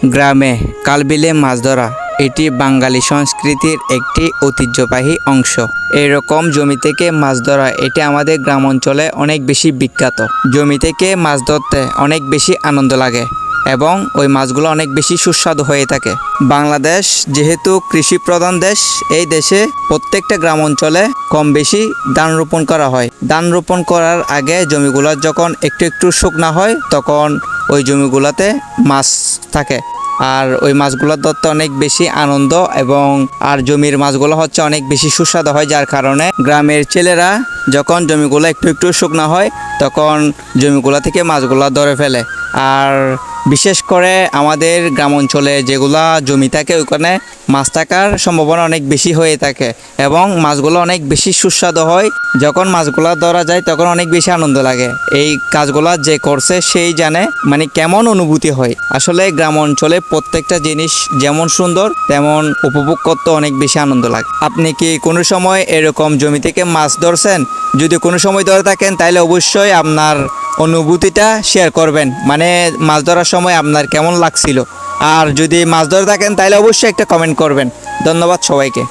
গ্রামে কালবিলে মাছ ধরা এটি বাঙালি সংস্কৃতির একটি ঐতিহ্যবাহী অংশ। এরকম জমি থেকে মাছ ধরা এটি আমাদের গ্রাম অঞ্চলে অনেক বেশি বিখ্যাত। জমি থেকে মাছ ধরতে অনেক বেশি আনন্দ লাগে এবং ওই মাছগুলো অনেক বেশি সুস্বাদু হয়ে থাকে। বাংলাদেশ যেহেতু কৃষি প্রধান দেশ, এই দেশে প্রত্যেকটা গ্রাম অঞ্চলে কম বেশি ধান রোপণ করা হয়। ধান রোপণ করার আগে জমিগুলো যখন একটু একটু শুকনা হয় তখন ওই জমিগুলোতে মাছ থাকে, আর ওই মাছগুলো ধরতে অনেক বেশি আনন্দ এবং জমির মাছগুলো হচ্ছে অনেক বেশি সুস্বাদু হয়, যার কারণে গ্রামের ছেলেরা যখন জমিগুলো একটু একটু শুকনা হয় তখন জমিগুলো থেকে মাছগুলো ধরে ফেলে। আর বিশেষ করে আমাদের গ্রাম অঞ্চলে যেগুলা জমি থাকে ওইখানে মাছ থাকার সম্ভাবনা অনেক বেশি হয়ে থাকে এবং মাছগুলো অনেক বেশি সুস্বাদু হয়। যখন মাছগুলো ধরা যায় তখন অনেক বেশি আনন্দ লাগে। এই কাজগুলা যে করছে সেই জানে মানে কেমন অনুভূতি হয়। আসলে গ্রাম অঞ্চলে প্রত্যেকটা জিনিস যেমন সুন্দর তেমন উপভোগ করতে অনেক বেশি আনন্দ লাগে। আপনি কি কোনো সময় এরকম জমি থেকে মাছ ধরছেন? যদি কোনো সময় ধরে থাকেন তাহলে অবশ্যই আপনার অনুভূতিটা শেয়ার করবেন, মানে মাছ ধরার সময় আপনার কেমন লাগছিল। আর যদি মাছ ধরে থাকেন তাহলে অবশ্যই একটা কমেন্ট করবেন। ধন্যবাদ সবাইকে।